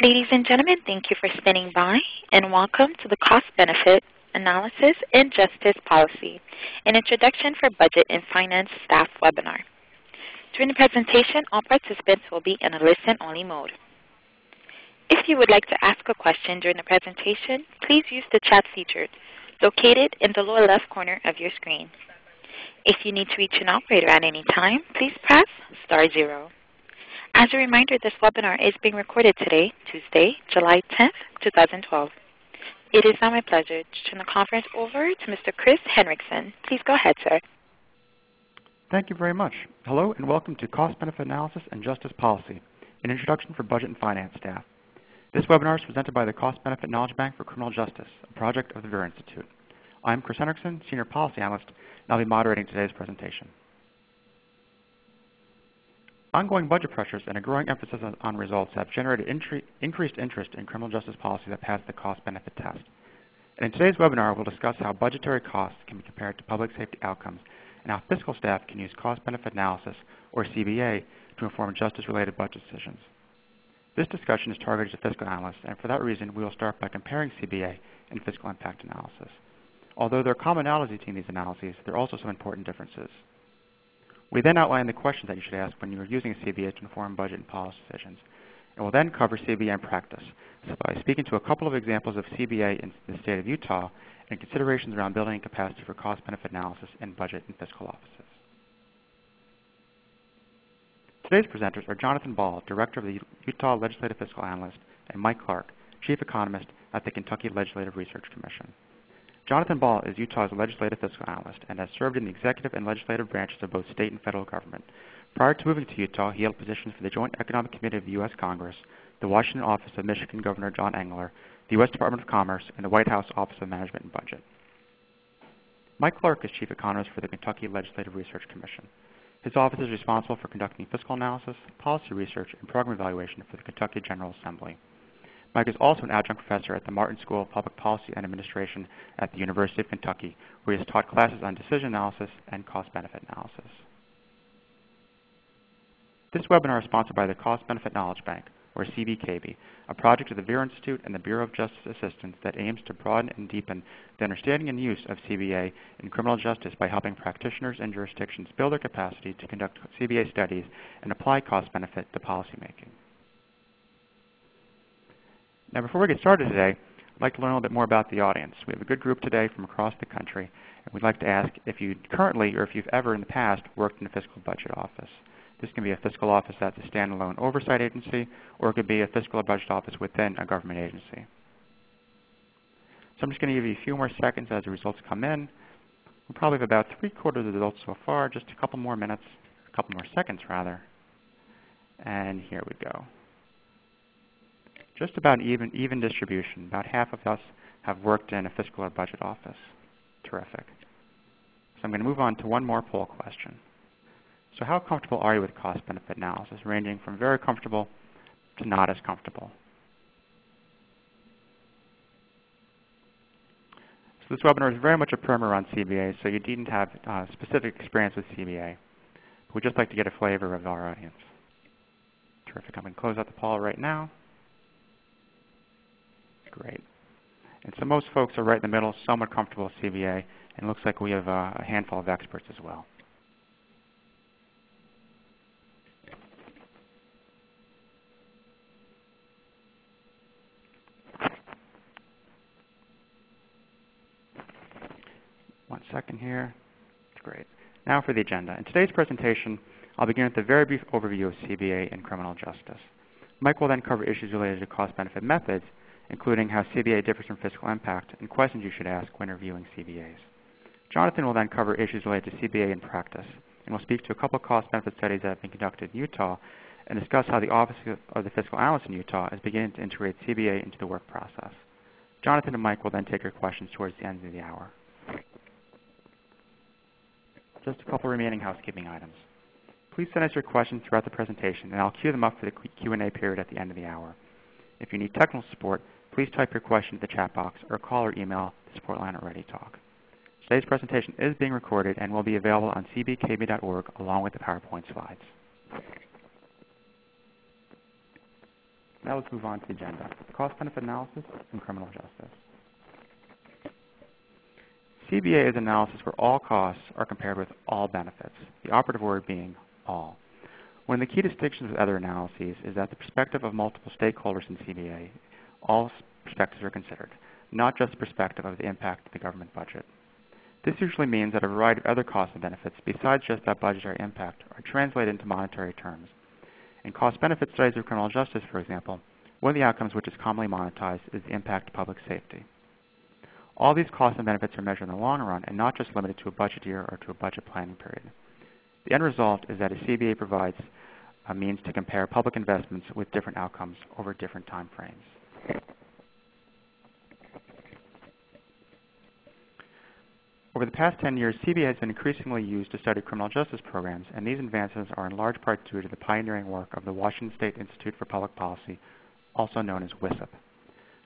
Ladies and gentlemen, thank you for standing by, and welcome to the Cost-Benefit Analysis and Justice Policy, an Introduction for Budget and Finance Staff webinar. During the presentation, all participants will be in a listen-only mode. If you would like to ask a question during the presentation, please use the chat feature located in the lower left corner of your screen. If you need to reach an operator at any time, please press *0. As a reminder, this webinar is being recorded today, Tuesday, July 10th, 2012. It is now my pleasure to turn the conference over to Mr. Chris Henriksen. Please go ahead, sir. Thank you very much. Hello and welcome to Cost-Benefit Analysis and Justice Policy, an Introduction for Budget and Finance Staff. This webinar is presented by the Cost-Benefit Knowledge Bank for Criminal Justice, a project of the Vera Institute. I'm Chris Henriksen, Senior Policy Analyst, and I'll be moderating today's presentation. Ongoing budget pressures and a growing emphasis on results have generated increased interest in criminal justice policy that passed the cost-benefit test. And in today's webinar, we'll discuss how budgetary costs can be compared to public safety outcomes and how fiscal staff can use cost-benefit analysis, or CBA, to inform justice-related budget decisions. This discussion is targeted to fiscal analysts, and for that reason, we will start by comparing CBA and fiscal impact analysis. Although there are commonalities between these analyses, there are also some important differences. We then outline the questions that you should ask when you are using CBA to inform budget and policy decisions. And we'll then cover CBA in practice, so by speaking to a couple of examples of CBA in the state of Utah and considerations around building capacity for cost-benefit analysis in budget and fiscal offices. Today's presenters are Jonathan Ball, Director of the Utah Legislative Fiscal Analyst, and Mike Clark, Chief Economist at the Kentucky Legislative Research Commission. Jonathan Ball is Utah's Legislative Fiscal Analyst and has served in the executive and legislative branches of both state and federal government. Prior to moving to Utah, he held positions for the Joint Economic Committee of the U.S. Congress, the Washington office of Michigan Governor John Engler, the U.S. Department of Commerce, and the White House Office of Management and Budget. Mike Clark is Chief Economist for the Kentucky Legislative Research Commission. His office is responsible for conducting fiscal analysis, policy research, and program evaluation for the Kentucky General Assembly. Mike is also an adjunct professor at the Martin School of Public Policy and Administration at the University of Kentucky, where he has taught classes on decision analysis and cost-benefit analysis. This webinar is sponsored by the Cost-Benefit Knowledge Bank, or CBKB, a project of the Vera Institute and the Bureau of Justice Assistance that aims to broaden and deepen the understanding and use of CBA in criminal justice by helping practitioners and jurisdictions build their capacity to conduct CBA studies and apply cost-benefit to policymaking. Now, before we get started today, I'd like to learn a little bit more about the audience. We have a good group today from across the country, and we'd like to ask if you currently or if you've ever in the past worked in a fiscal budget office. This can be a fiscal office that's a standalone oversight agency, or it could be a fiscal budget office within a government agency. So I'm just going to give you a few more seconds as the results come in. We'll probably have about 3/4 of the results so far, just a couple more minutes, a couple more seconds rather. And here we go. Just about even distribution. About half of us have worked in a fiscal or budget office. Terrific. So I'm going to move on to one more poll question. So how comfortable are you with cost-benefit analysis, ranging from very comfortable to not as comfortable? So this webinar is very much a primer on CBA, so you needn't have specific experience with CBA. We'd just like to get a flavor of our audience. Terrific. I'm going to close out the poll right now. Great. And so most folks are right in the middle, somewhat comfortable with CBA, and it looks like we have a handful of experts as well. One second here. Great. Now for the agenda. In today's presentation, I'll begin with a very brief overview of CBA and criminal justice. Mike will then cover issues related to cost-benefit methods, including how CBA differs from fiscal impact and questions you should ask when reviewing CBAs. Jonathan will then cover issues related to CBA in practice, and will speak to a couple of cost-benefit studies that have been conducted in Utah and discuss how the Office of the Fiscal Analyst in Utah is beginning to integrate CBA into the work process. Jonathan and Mike will then take your questions towards the end of the hour. Just a couple remaining housekeeping items. Please send us your questions throughout the presentation, and I'll queue them up for the Q&A period at the end of the hour. If you need technical support, please type your question to the chat box or call or email the support line at ReadyTalk. Today's presentation is being recorded and will be available on cbkb.org along with the PowerPoint slides. Now let's move on to the agenda. Cost-benefit analysis and criminal justice. CBA is an analysis where all costs are compared with all benefits, the operative word being all. One of the key distinctions with other analyses is that the perspective of multiple stakeholders in CBA, all perspectives are considered, not just the perspective of the impact of the government budget. This usually means that a variety of other costs and benefits besides just that budgetary impact are translated into monetary terms. In cost-benefit studies of criminal justice, for example, one of the outcomes which is commonly monetized is the impact to public safety. All these costs and benefits are measured in the long run and not just limited to a budget year or to a budget planning period. The end result is that a CBA provides a means to compare public investments with different outcomes over different time frames. Over the past 10 years, CBA has been increasingly used to study criminal justice programs, and these advances are in large part due to the pioneering work of the Washington State Institute for Public Policy, also known as WISIP.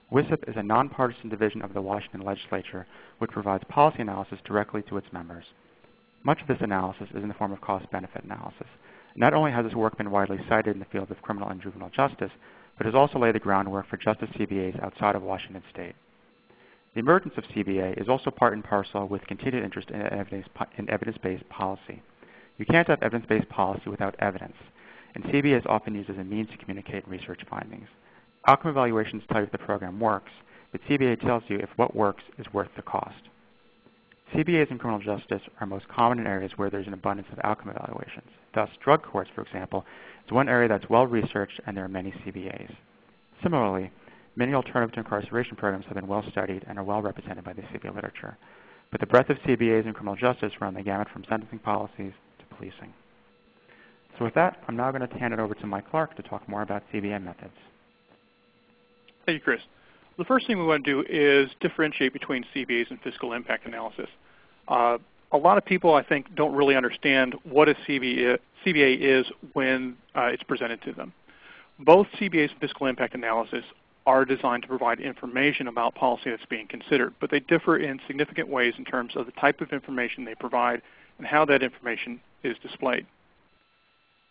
WISIP is a nonpartisan division of the Washington legislature which provides policy analysis directly to its members. Much of this analysis is in the form of cost-benefit analysis. Not only has this work been widely cited in the field of criminal and juvenile justice, but has also laid the groundwork for justice CBAs outside of Washington State. The emergence of CBA is also part and parcel with continued interest in evidence-based policy. You can't have evidence-based policy without evidence, and CBA is often used as a means to communicate research findings. Outcome evaluations tell you if the program works, but CBA tells you if what works is worth the cost. CBAs in criminal justice are most common in areas where there's an abundance of outcome evaluations. Thus, drug courts, for example, is one area that's well researched and there are many CBAs. Similarly, many alternative to incarceration programs have been well studied and are well represented by the CBA literature. But the breadth of CBAs in criminal justice run the gamut from sentencing policies to policing. So with that, I'm now going to hand it over to Mike Clark to talk more about CBA methods. Thank you, Chris. The first thing we want to do is differentiate between CBAs and fiscal impact analysis. A lot of people, I think, don't really understand what a CBA is when it's presented to them. Both CBAs and fiscal impact analysis are designed to provide information about policy that's being considered, but they differ in significant ways in terms of the type of information they provide and how that information is displayed.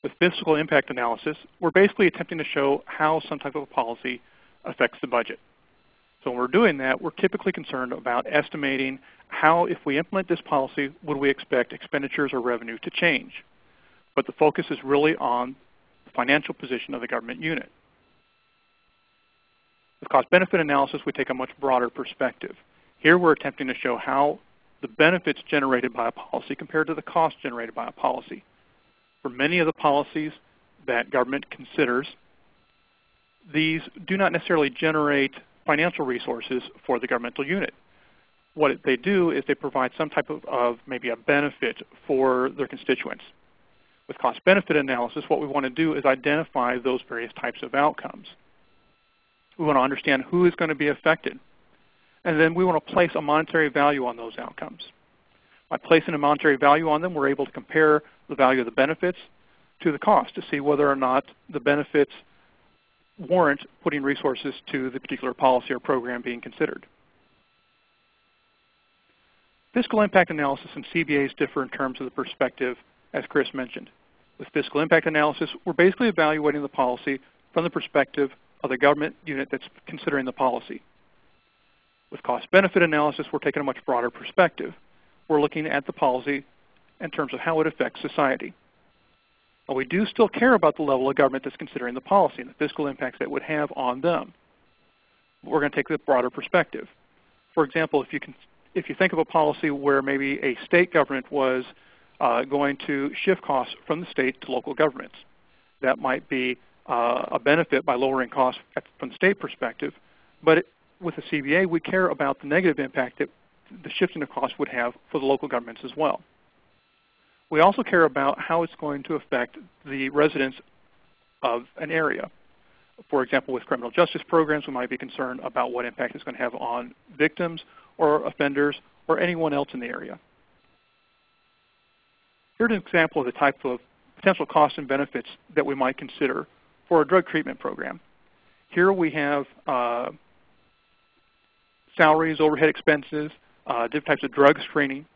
With fiscal impact analysis, we're basically attempting to show how some type of a policy affects the budget. So when we're doing that, we're typically concerned about estimating how, if we implement this policy, would we expect expenditures or revenue to change. But the focus is really on the financial position of the government unit. With cost-benefit analysis, we take a much broader perspective. Here we're attempting to show how the benefits generated by a policy compared to the cost generated by a policy. For many of the policies that government considers, these do not necessarily generate financial resources for the governmental unit. What they do is they provide some type of maybe a benefit for their constituents. With cost-benefit analysis, what we want to do is identify those various types of outcomes. We want to understand who is going to be affected, and then we want to place a monetary value on those outcomes. By placing a monetary value on them, we're able to compare the value of the benefits to the cost to see whether or not the benefits warrant putting resources to the particular policy or program being considered. Fiscal impact analysis and CBAs differ in terms of the perspective, as Chris mentioned. With fiscal impact analysis, we're basically evaluating the policy from the perspective of the government unit that's considering the policy. With cost-benefit analysis, we're taking a much broader perspective. We're looking at the policy in terms of how it affects society. But we do still care about the level of government that's considering the policy and the fiscal impacts that it would have on them. But we're going to take the broader perspective. For example, if you think of a policy where maybe a state government was going to shift costs from the state to local governments, that might be a benefit by lowering costs from the state perspective. But with the CBA, we care about the negative impact that the shifting of costs would have for the local governments as well. We also care about how it's going to affect the residents of an area. For example, with criminal justice programs, we might be concerned about what impact it's going to have on victims or offenders or anyone else in the area. Here's an example of the type of potential costs and benefits that we might consider for a drug treatment program. Here we have salaries, overhead expenses, different types of drug screening.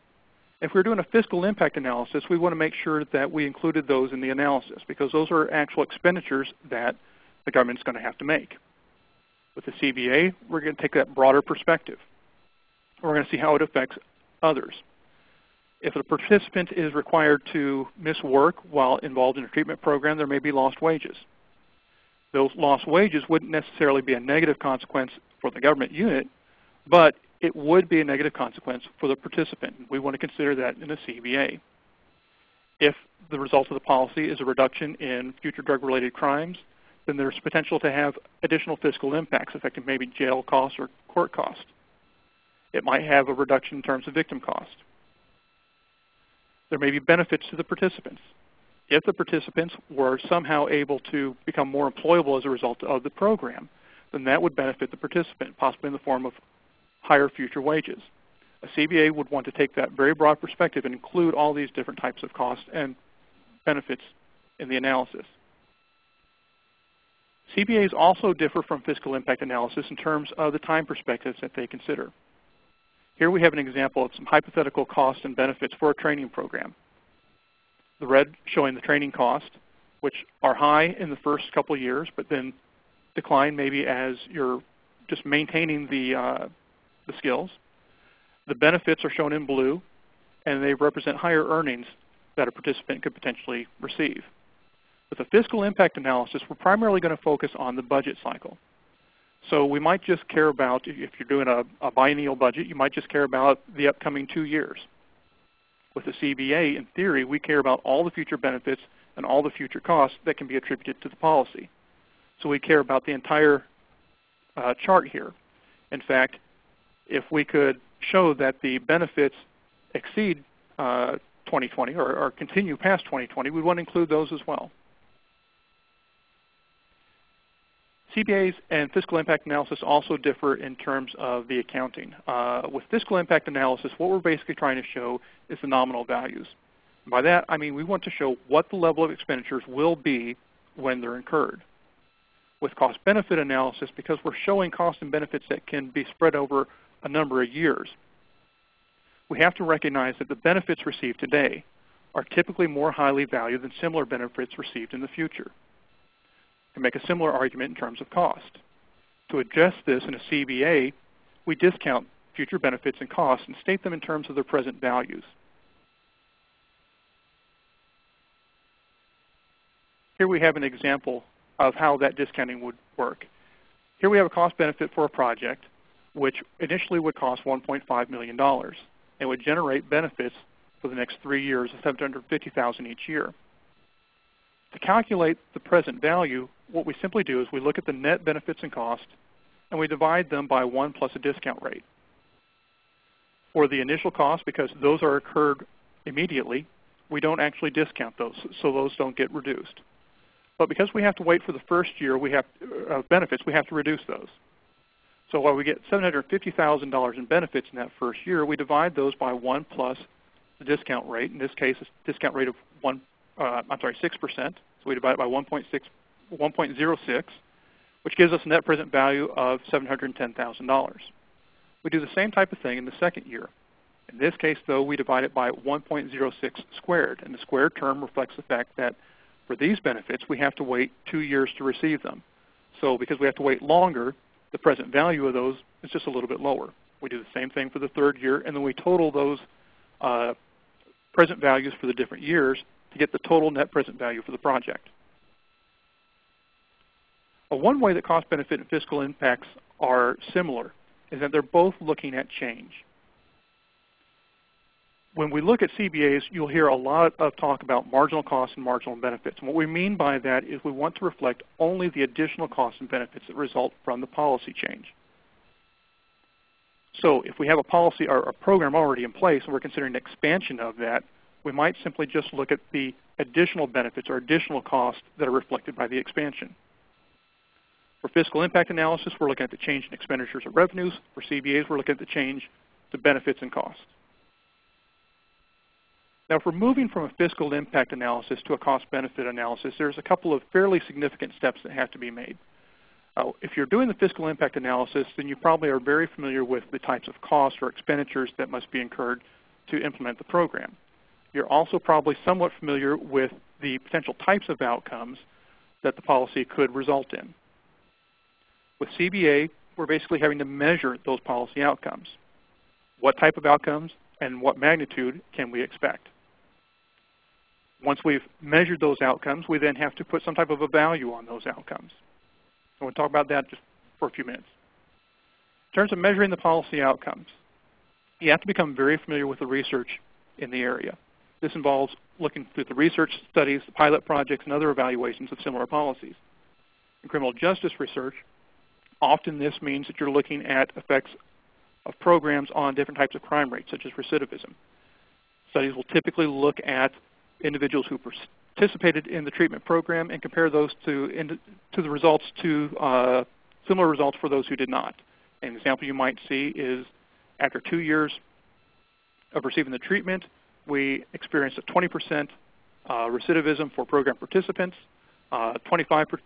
If we're doing a fiscal impact analysis, we want to make sure that we included those in the analysis because those are actual expenditures that the government's going to have to make. With the CBA, we're going to take that broader perspective. We're going to see how it affects others. If a participant is required to miss work while involved in a treatment program, there may be lost wages. Those lost wages wouldn't necessarily be a negative consequence for the government unit, but it would be a negative consequence for the participant. We want to consider that in a CBA. If the result of the policy is a reduction in future drug-related crimes, then there's potential to have additional fiscal impacts affecting maybe jail costs or court costs. It might have a reduction in terms of victim cost. There may be benefits to the participants. If the participants were somehow able to become more employable as a result of the program, then that would benefit the participant, possibly in the form of higher future wages. A CBA would want to take that very broad perspective and include all these different types of costs and benefits in the analysis. CBAs also differ from fiscal impact analysis in terms of the time perspectives that they consider. Here we have an example of some hypothetical costs and benefits for a training program. The red showing the training costs, which are high in the first couple of years, but then decline maybe as you're just maintaining the skills. The benefits are shown in blue, and they represent higher earnings that a participant could potentially receive. With a fiscal impact analysis, we're primarily going to focus on the budget cycle. So we might just care about, if you're doing a biennial budget, you might just care about the upcoming 2 years. With the CBA, in theory, we care about all the future benefits and all the future costs that can be attributed to the policy. So we care about the entire chart here. In fact, if we could show that the benefits exceed 2020 or continue past 2020, we want to include those as well. CBAs and fiscal impact analysis also differ in terms of the accounting. With fiscal impact analysis, what we're basically trying to show is the nominal values. By that, I mean we want to show what the level of expenditures will be when they're incurred. With cost-benefit analysis, because we're showing costs and benefits that can be spread over a number of years, we have to recognize that the benefits received today are typically more highly valued than similar benefits received in the future. We can make a similar argument in terms of cost. To address this in a CBA, we discount future benefits and costs and state them in terms of their present values. Here we have an example of how that discounting would work. Here we have a cost benefit for a project which initially would cost $1.5 million and would generate benefits for the next 3 years of $750,000 each year. To calculate the present value, what we simply do is we look at the net benefits and costs and we divide them by 1 plus a discount rate. For the initial costs, because those are incurred immediately, we don't actually discount those, so those don't get reduced. But because we have to wait for the first year benefits, we have to reduce those. So while we get $750,000 in benefits in that first year, we divide those by 1 plus the discount rate. In this case, it's a discount rate of 6%. So we divide it by 1.06, which gives us a net present value of $710,000. We do the same type of thing in the second year. In this case, though, we divide it by 1.06 squared, and the squared term reflects the fact that for these benefits, we have to wait 2 years to receive them. So because we have to wait longer, the present value of those is just a little bit lower. We do the same thing for the third year, and then we total those present values for the different years to get the total net present value for the project. One way that cost benefit and fiscal impacts are similar is that they're both looking at change. When we look at CBAs, you'll hear a lot of talk about marginal costs and marginal benefits. And what we mean by that is we want to reflect only the additional costs and benefits that result from the policy change. So if we have a policy or a program already in place and we're considering an expansion of that, we might simply just look at the additional benefits or additional costs that are reflected by the expansion. For fiscal impact analysis, we're looking at the change in expenditures or revenues. For CBAs, we're looking at the change to benefits and costs. Now, if we're moving from a fiscal impact analysis to a cost-benefit analysis, there's a couple of fairly significant steps that have to be made. If you're doing the fiscal impact analysis, then you probably are very familiar with the types of costs or expenditures that must be incurred to implement the program. You're also probably somewhat familiar with the potential types of outcomes that the policy could result in. With CBA, we're basically having to measure those policy outcomes. What type of outcomes and what magnitude can we expect? Once we've measured those outcomes, we then have to put some type of a value on those outcomes. So we'll talk about that just for a few minutes. In terms of measuring the policy outcomes, you have to become very familiar with the research in the area. This involves looking through the research studies, the pilot projects, and other evaluations of similar policies. In criminal justice research, often this means that you're looking at effects of programs on different types of crime rates, such as recidivism. Studies will typically look at individuals who participated in the treatment program and compare those to the results to similar results for those who did not. An example you might see is after 2 years of receiving the treatment, we experienced a 20% recidivism for program participants, 25%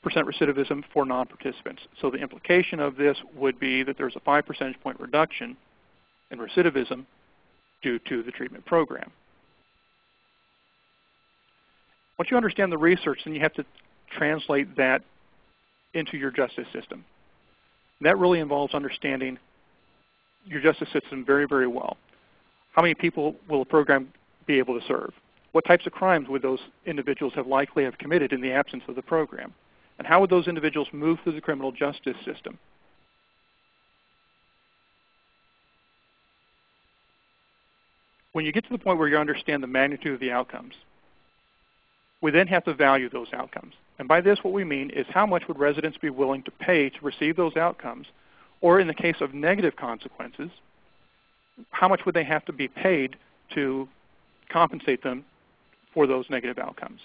recidivism for non-participants. So the implication of this would be that there's a 5 percentage point reduction in recidivism due to the treatment program. Once you understand the research, then you have to translate that into your justice system. And that really involves understanding your justice system very, very well. How many people will a program be able to serve? What types of crimes would those individuals likely have committed in the absence of the program? And how would those individuals move through the criminal justice system? When you get to the point where you understand the magnitude of the outcomes, we then have to value those outcomes. And by this, what we mean is how much would residents be willing to pay to receive those outcomes, or in the case of negative consequences, how much would they have to be paid to compensate them for those negative outcomes?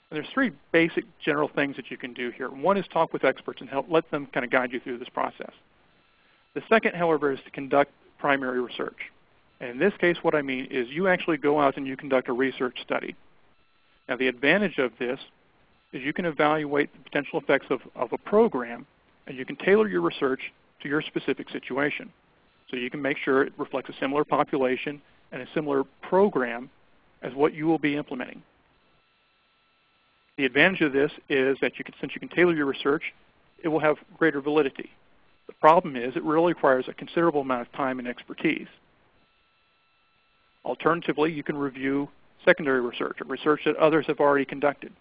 And there's 3 basic general things that you can do here. One is talk with experts and let them kind of guide you through this process. The second, however, is to conduct primary research. And in this case, what I mean is you actually go out and you conduct a research study. Now, the advantage of this is you can evaluate the potential effects of a program, and you can tailor your research to your specific situation. So you can make sure it reflects a similar population and a similar program as what you will be implementing. The advantage of this is that since you can tailor your research, it will have greater validity. The problem is it really requires a considerable amount of time and expertise. Alternatively, you can review secondary research, or research that others have already conducted.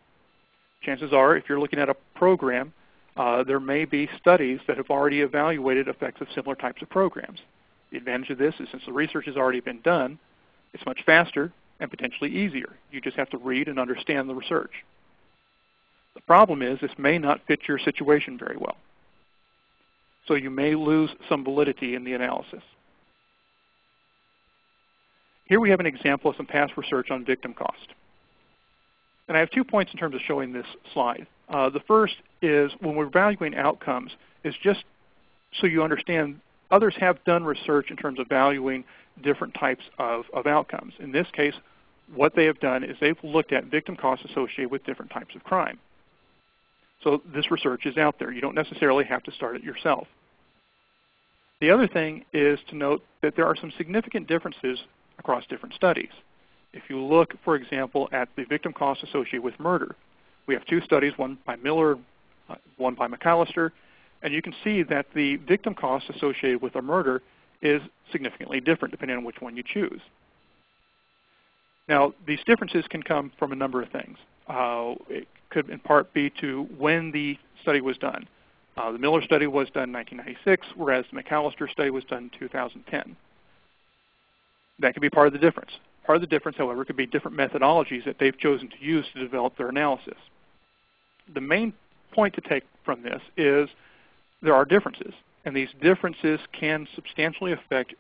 Chances are, if you're looking at a program, there may be studies that have already evaluated effects of similar types of programs. The advantage of this is since the research has already been done, it's much faster and potentially easier. You just have to read and understand the research. The problem is this may not fit your situation very well. So you may lose some validity in the analysis. Here we have an example of some past research on victim cost. And I have 2 points in terms of showing this slide. The first is when we're evaluating outcomes, is just so you understand others have done research in terms of valuing different types of outcomes. In this case, what they have done is they've looked at victim costs associated with different types of crime. So this research is out there. You don't necessarily have to start it yourself. The other thing is to note that there are some significant differences across different studies. If you look, for example, at the victim costs associated with murder, we have 2 studies, one by Miller, one by McAllister, and you can see that the victim costs associated with a murder is significantly different depending on which one you choose. Now, these differences can come from a number of things. It could in part be to when the study was done. The Miller study was done in 1996, whereas the McAllister study was done in 2010. That could be part of the difference. Part of the difference, however, could be different methodologies that they've chosen to use to develop their analysis. The main point to take from this is there are differences, and these differences can substantially affect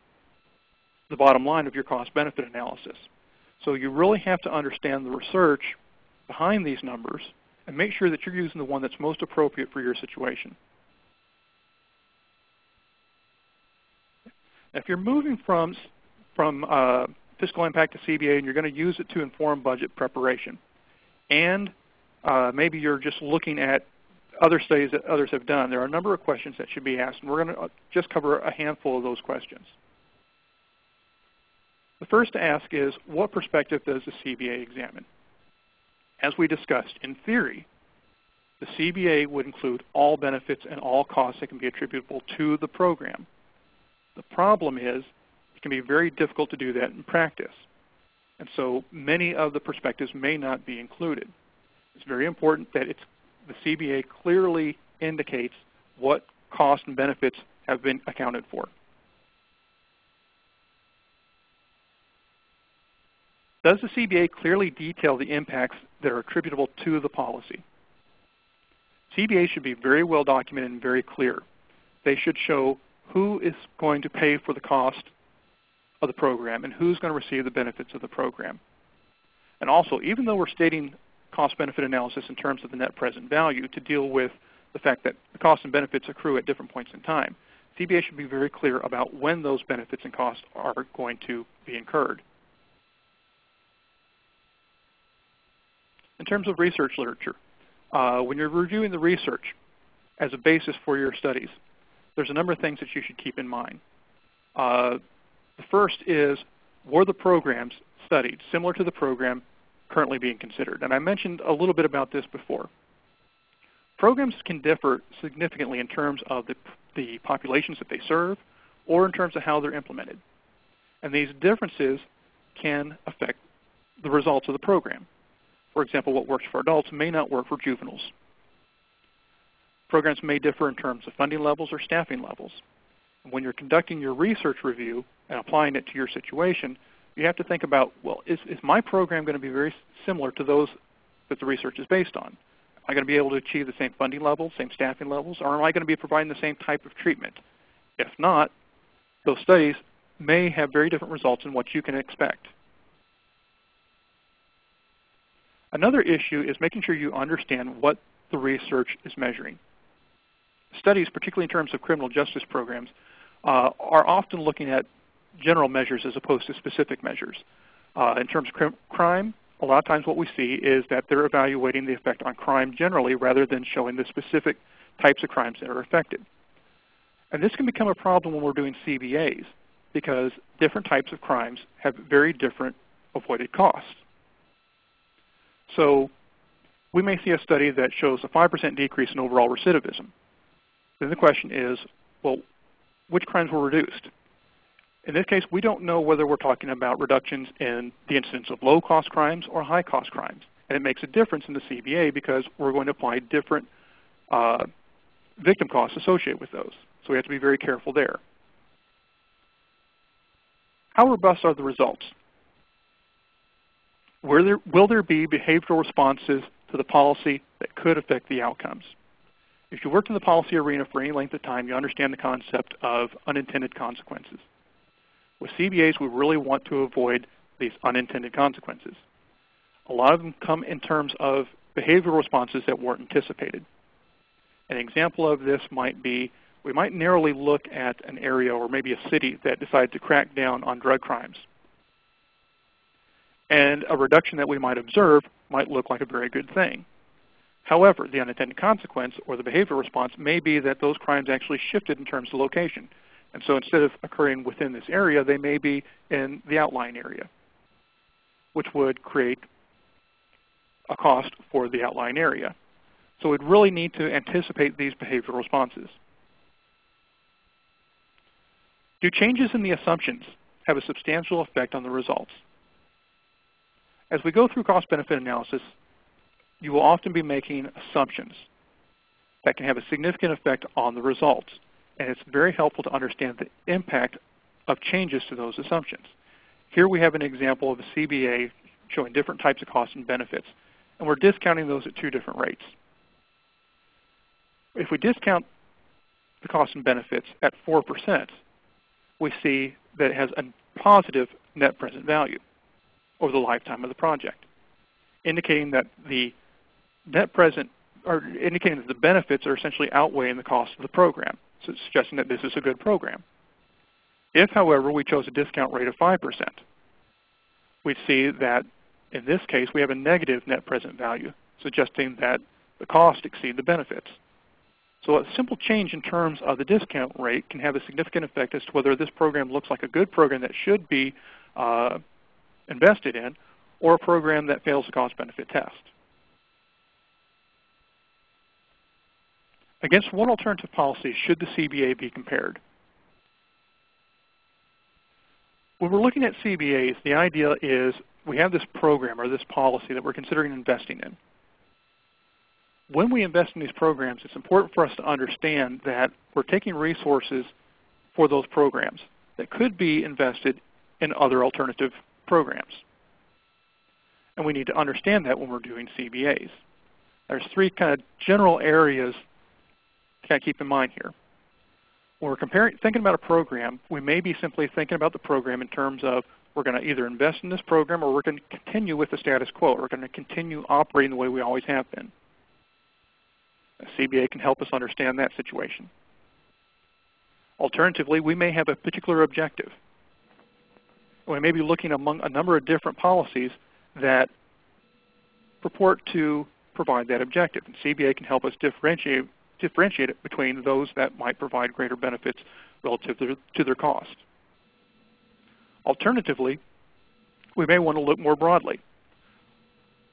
the bottom line of your cost-benefit analysis. So you really have to understand the research behind these numbers and make sure that you're using the one that's most appropriate for your situation. Now, if you're moving from fiscal impact to CBA and you're going to use it to inform budget preparation, and maybe you're just looking at other studies that others have done, there are a number of questions that should be asked, and we're going to just cover a handful of those questions. The first to ask is, what perspective does the CBA examine? As we discussed, in theory, The CBA would include all benefits and all costs that can be attributable to the program. The problem is it can be very difficult to do that in practice. And so many of the perspectives may not be included. It's very important that the CBA clearly indicates what costs and benefits have been accounted for. Does the CBA clearly detail the impacts that are attributable to the policy? CBA should be very well documented and very clear. They should show who is going to pay for the cost of the program and who's going to receive the benefits of the program. And also, even though we're stating cost-benefit analysis in terms of the net present value to deal with the fact that the costs and benefits accrue at different points in time, CBA should be very clear about when those benefits and costs are going to be incurred. In terms of research literature, when you're reviewing the research as a basis for your studies, there's a number of things that you should keep in mind. The first is, were the programs studied similar to the program currently being considered? And I mentioned a little bit about this before. Programs can differ significantly in terms of the populations that they serve or in terms of how they're implemented. And these differences can affect the results of the program. For example, what works for adults may not work for juveniles. Programs may differ in terms of funding levels or staffing levels. And when you're conducting your research review and applying it to your situation, you have to think about, well, is my program going to be very similar to those that the research is based on? Am I going to be able to achieve the same funding levels, same staffing levels, or am I going to be providing the same type of treatment? If not, those studies may have very different results than what you can expect. Another issue is making sure you understand what the research is measuring. Studies, particularly in terms of criminal justice programs, are often looking at general measures as opposed to specific measures. In terms of crime, a lot of times what we see is that they're evaluating the effect on crime generally rather than showing the specific types of crimes that are affected. And this can become a problem when we're doing CBAs because different types of crimes have very different avoided costs. So we may see a study that shows a 5% decrease in overall recidivism. Then the question is, well, which crimes were reduced? In this case, we don't know whether we're talking about reductions in the incidence of low-cost crimes or high-cost crimes. And it makes a difference in the CBA because we're going to apply different victim costs associated with those. So we have to be very careful there. How robust are the results? Will there be behavioral responses to the policy that could affect the outcomes? If you worked in the policy arena for any length of time, you understand the concept of unintended consequences. With CBAs, we really want to avoid these unintended consequences. A lot of them come in terms of behavioral responses that weren't anticipated. An example of this might be, we might narrowly look at an area or maybe a city that decided to crack down on drug crimes. And a reduction that we might observe might look like a very good thing. However, the unintended consequence or the behavioral response may be that those crimes actually shifted in terms of location. And so instead of occurring within this area, they may be in the outlying area, which would create a cost for the outlying area. So we'd really need to anticipate these behavioral responses. Do changes in the assumptions have a substantial effect on the results? As we go through cost-benefit analysis, you will often be making assumptions that can have a significant effect on the results. And it's very helpful to understand the impact of changes to those assumptions. Here we have an example of a CBA showing different types of costs and benefits, and we're discounting those at two different rates. If we discount the costs and benefits at 4%, we see that it has a positive net present value over the lifetime of the project, indicating that the net present, or indicating that the benefits are essentially outweighing the cost of the program, so it's suggesting that this is a good program. If, however, we chose a discount rate of 5%, we'd see that in this case we have a negative net present value, suggesting that the costs exceed the benefits. So a simple change in terms of the discount rate can have a significant effect as to whether this program looks like a good program that should be invested in, or a program that fails the cost-benefit test. Against what alternative policy should the CBA be compared? When we're looking at CBAs, the idea is we have this program or this policy that we're considering investing in. When we invest in these programs, it's important for us to understand that we're taking resources for those programs that could be invested in other alternative programs. And we need to understand that when we're doing CBAs. There's three kind of general areas to kind of keep in mind here. When we're thinking about a program, we may be simply thinking about the program in terms of we're going to either invest in this program or we're going to continue with the status quo. We're going to continue operating the way we always have been. A CBA can help us understand that situation. Alternatively, we may have a particular objective. We may be looking among a number of different policies that purport to provide that objective. And CBA can help us differentiate it between those that might provide greater benefits relative to their cost. Alternatively, we may want to look more broadly.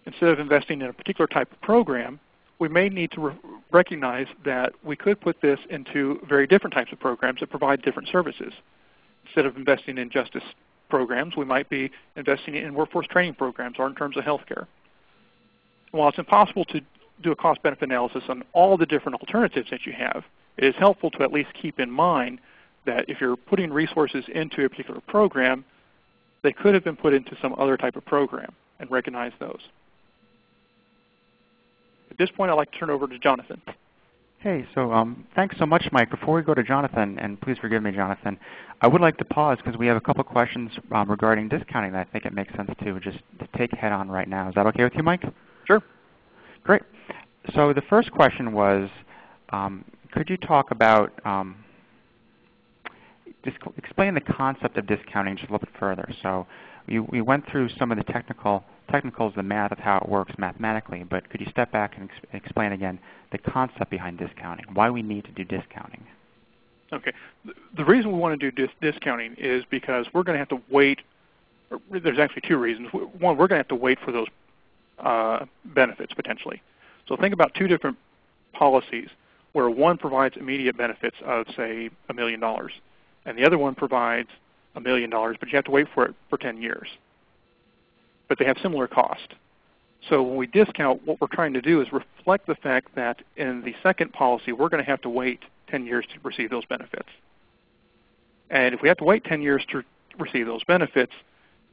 Instead of investing in a particular type of program, we may need to recognize that we could put this into very different types of programs that provide different services. Instead of investing in justice programs, we might be investing in workforce training programs or in terms of healthcare. While it's impossible to do a cost-benefit analysis on all the different alternatives that you have, it is helpful to at least keep in mind that if you're putting resources into a particular program, they could have been put into some other type of program and recognize those. At this point, I'd like to turn it over to Jonathan. Hey, so thanks so much, Mike. Before we go to Jonathan, and please forgive me, Jonathan, I would like to pause because we have a couple questions regarding discounting that I think it makes sense to just take head on right now. Is that okay with you, Mike? Sure. Great. So the first question was, could you talk about, explain the concept of discounting just a little bit further? So we went through some of the technicals, the math of how it works mathematically, but could you step back and explain again the concept behind discounting, why we need to do discounting? Okay. The reason we want to do discounting is because we're going to have to wait. There's actually two reasons. One, we're going to have to wait for those benefits potentially. So think about two different policies where one provides immediate benefits of, say, $1 million, and the other one provides $1 million, but you have to wait for it for 10 years. But they have similar cost. So when we discount, what we're trying to do is reflect the fact that in the second policy, we're going to have to wait 10 years to receive those benefits. And if we have to wait 10 years to receive those benefits,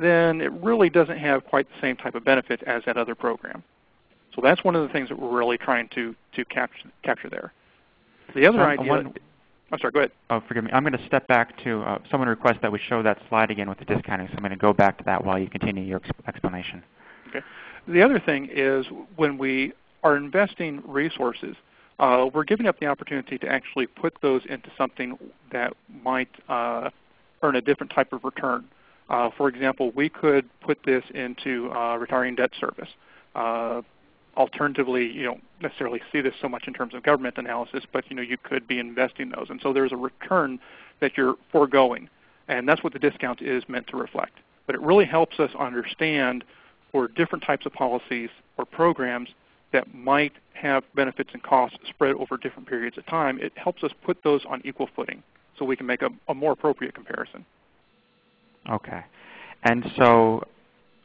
then it really doesn't have quite the same type of benefit as that other program. So that's one of the things that we're really trying to capture there. The other idea... I'm sorry, go ahead. Oh, forgive me. I'm going to step back to someone request that we show that slide again with the discounting, so I'm going to go back to that while you continue your explanation. Okay. The other thing is when we are investing resources, we're giving up the opportunity to actually put those into something that might earn a different type of return. For example, we could put this into retiring debt service. Alternatively, you don't necessarily see this so much in terms of government analysis, but you could be investing those. And so there's a return that you're foregoing. And that's what the discount is meant to reflect. But it really helps us understand for different types of policies or programs that might have benefits and costs spread over different periods of time. It helps us put those on equal footing so we can make a more appropriate comparison. Okay. And so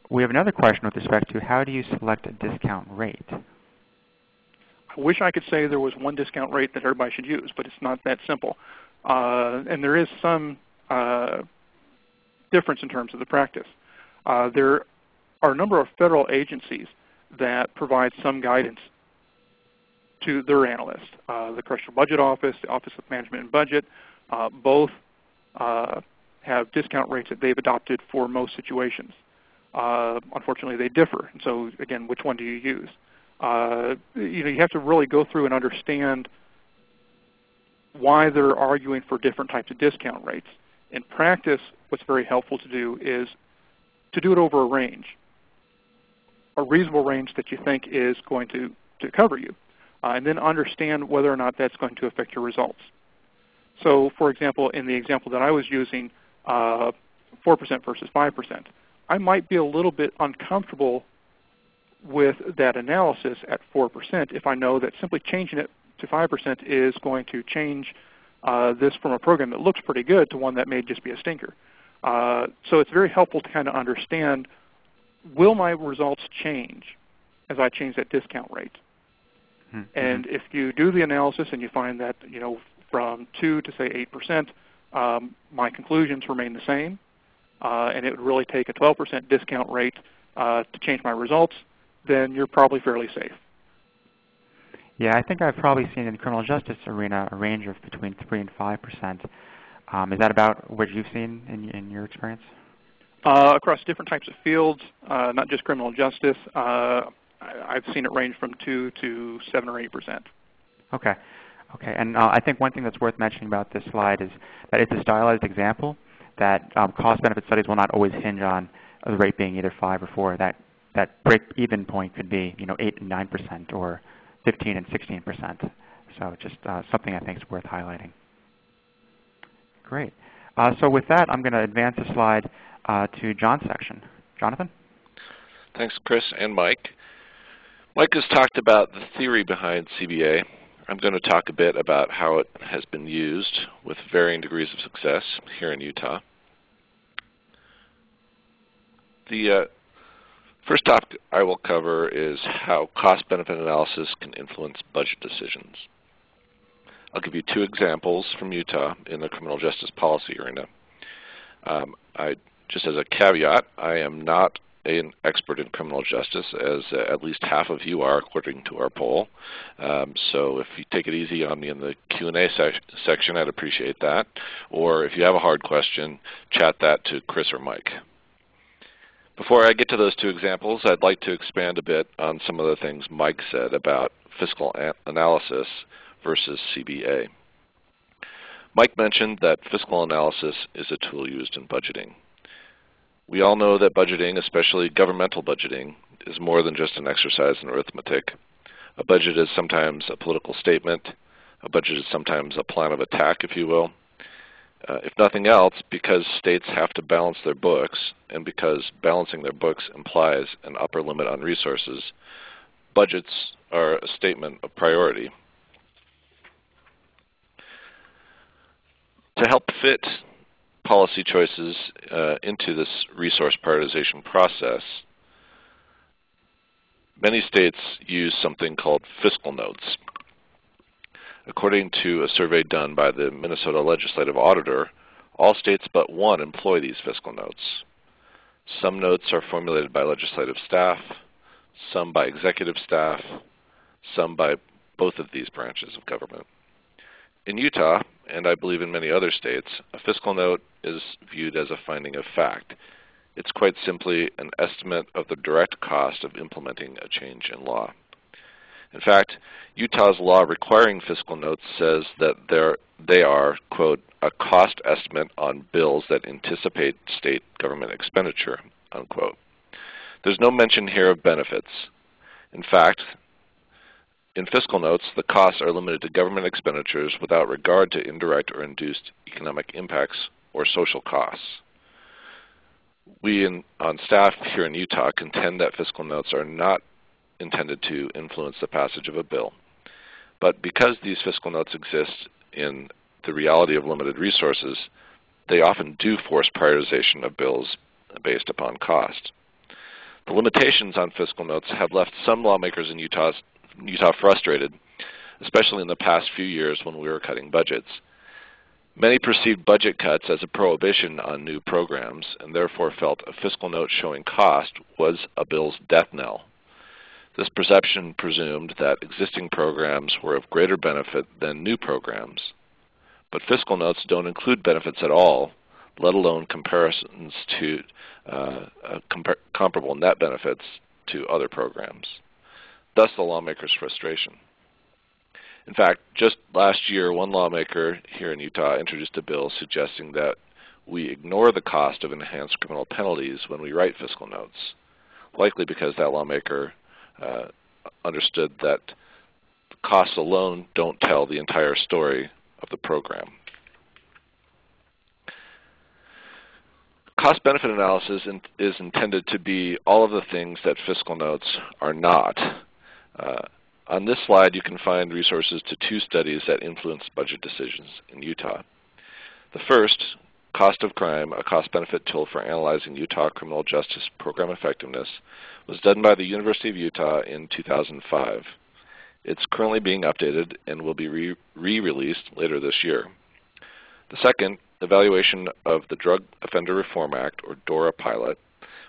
we have another question with respect to how do you select a discount rate? I wish I could say there was one discount rate that everybody should use, but it's not that simple. And there is some difference in terms of the practice. There are a number of federal agencies that provide some guidance to their analysts. The Congressional Budget Office, the Office of Management and Budget, both have discount rates that they've adopted for most situations. Unfortunately, they differ. And so, again, which one do you use? You have to really go through and understand why they're arguing for different types of discount rates. In practice, what's very helpful to do is to do it over a range, a reasonable range that you think is going to cover you, and then understand whether or not that's going to affect your results. So, for example, in the example that I was using, 4% versus 5%, I might be a little bit uncomfortable with that analysis at 4% if I know that simply changing it to 5% is going to change this from a program that looks pretty good to one that may just be a stinker. So it's very helpful to kind of understand, will my results change as I change that discount rate? Mm-hmm. And if you do the analysis and you find that, from 2 to say 8%, my conclusions remain the same, and it would really take a 12% discount rate to change my results, then you're probably fairly safe. Yeah, I think I've probably seen in the criminal justice arena a range of between 3 and 5%. Is that about what you've seen in your experience? Across different types of fields, not just criminal justice, I've seen it range from 2 to 7 or 8%. Okay. Okay, and I think one thing that's worth mentioning about this slide is that it's a stylized example that cost-benefit studies will not always hinge on the rate being either 5 or 4. That break-even point could be 8 and 9% or 15 and 16%. So just something I think is worth highlighting. Great. So with that, I'm going to advance the slide to John's section. Jonathan? Thanks, Chris and Mike. Mike has talked about the theory behind CBA. I'm going to talk a bit about how it has been used with varying degrees of success here in Utah. The first topic I will cover is how cost-benefit analysis can influence budget decisions. I'll give you 2 examples from Utah in the criminal justice policy arena. Just as a caveat, I am not an expert in criminal justice, as at least half of you are, according to our poll. So if you take it easy on me in the Q&A section, I'd appreciate that. Or if you have a hard question, chat that to Chris or Mike. Before I get to those 2 examples, I'd like to expand a bit on some of the things Mike said about fiscal analysis versus CBA. Mike mentioned that fiscal analysis is a tool used in budgeting. We all know that budgeting, especially governmental budgeting, is more than just an exercise in arithmetic. A budget is sometimes a political statement. A budget is sometimes a plan of attack, if you will. If nothing else, because states have to balance their books, and because balancing their books implies an upper limit on resources, budgets are a statement of priority. To help fit policy choices into this resource prioritization process, many states use something called fiscal notes. According to a survey done by the Minnesota Legislative Auditor, all states but one employ these fiscal notes. Some notes are formulated by legislative staff, some by executive staff, some by both of these branches of government. In Utah, and I believe in many other states, a fiscal note is viewed as a finding of fact. It's quite simply an estimate of the direct cost of implementing a change in law. In fact, Utah's law requiring fiscal notes says that they are, quote, a cost estimate on bills that anticipate state government expenditure, unquote. There's no mention here of benefits. In fact, in fiscal notes, the costs are limited to government expenditures without regard to indirect or induced economic impacts or social costs. We on staff here in Utah contend that fiscal notes are not intended to influence the passage of a bill. But because these fiscal notes exist in the reality of limited resources, they often do force prioritization of bills based upon cost. The limitations on fiscal notes have left some lawmakers in Utah frustrated, especially in the past few years when we were cutting budgets. Many perceived budget cuts as a prohibition on new programs and therefore felt a fiscal note showing cost was a bill's death knell. This perception presumed that existing programs were of greater benefit than new programs. But fiscal notes don't include benefits at all, let alone comparisons to comparable net benefits to other programs. Thus the lawmaker's frustration. In fact, just last year, one lawmaker here in Utah introduced a bill suggesting that we ignore the cost of enhanced criminal penalties when we write fiscal notes, likely because that lawmaker understood that costs alone don't tell the entire story of the program. Cost-benefit analysis is intended to be all of the things that fiscal notes are not. On this slide, you can find resources to 2 studies that influenced budget decisions in Utah. The first, Cost of Crime, a cost-benefit tool for analyzing Utah criminal justice program effectiveness, was done by the University of Utah in 2005. It's currently being updated and will be re-released later this year. The second, Evaluation of the Drug Offender Reform Act, or DORA pilot,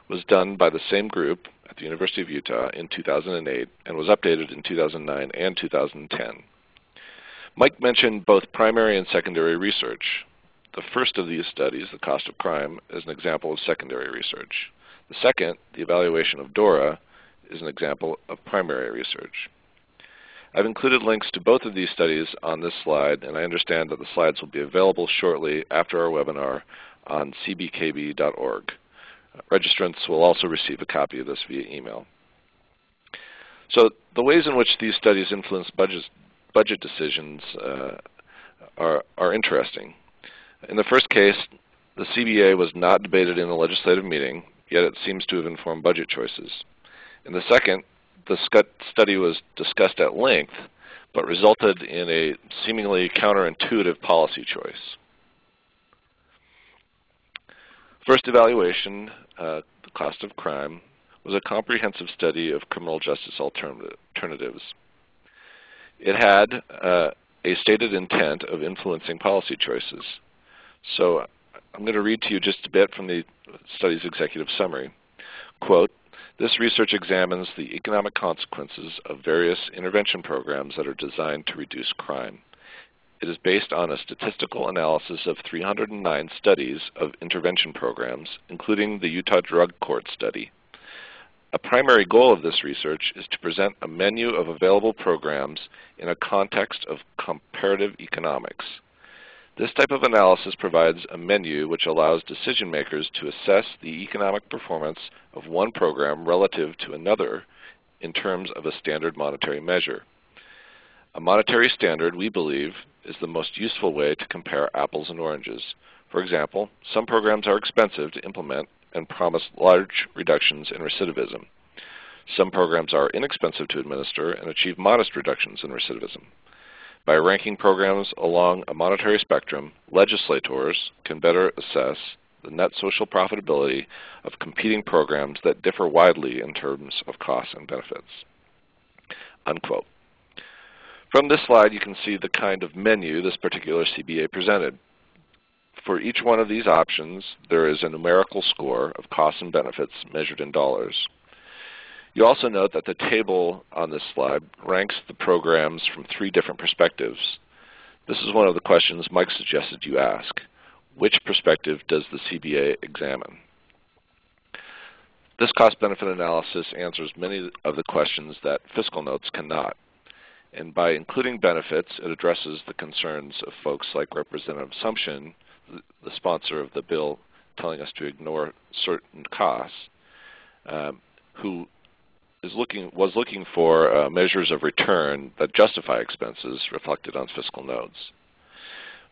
was done by the same group at the University of Utah in 2008 and was updated in 2009 and 2010. Mike mentioned both primary and secondary research. The first of these studies, the Cost of Crime, is an example of secondary research. The second, the evaluation of DORA, is an example of primary research. I've included links to both of these studies on this slide, and I understand that the slides will be available shortly after our webinar on cbkb.org. Registrants will also receive a copy of this via email. So the ways in which these studies influence budget decisions are interesting. In the first case, the CBA was not debated in a legislative meeting, yet it seems to have informed budget choices. In the second, the study was discussed at length, but resulted in a seemingly counterintuitive policy choice. First evaluation, the Cost of Crime, was a comprehensive study of criminal justice alternatives. It had a stated intent of influencing policy choices. So I'm going to read to you just a bit from the study's executive summary. Quote, "This research examines the economic consequences of various intervention programs that are designed to reduce crime. It is based on a statistical analysis of 309 studies of intervention programs, including the Utah Drug Court Study. A primary goal of this research is to present a menu of available programs in a context of comparative economics. This type of analysis provides a menu which allows decision makers to assess the economic performance of one program relative to another in terms of a standard monetary measure. A monetary standard, we believe, is the most useful way to compare apples and oranges. For example, some programs are expensive to implement and promise large reductions in recidivism. Some programs are inexpensive to administer and achieve modest reductions in recidivism. By ranking programs along a monetary spectrum, legislators can better assess the net social profitability of competing programs that differ widely in terms of costs and benefits." Unquote. From this slide, you can see the kind of menu this particular CBA presented. For each one of these options, there is a numerical score of costs and benefits measured in dollars. You also note that the table on this slide ranks the programs from 3 different perspectives. This is one of the questions Mike suggested you ask. Which perspective does the CBA examine? This cost-benefit analysis answers many of the questions that fiscal notes cannot. And by including benefits, it addresses the concerns of folks like Representative Sumption, the sponsor of the bill, telling us to ignore certain costs, who was looking for measures of return that justify expenses reflected on fiscal notes.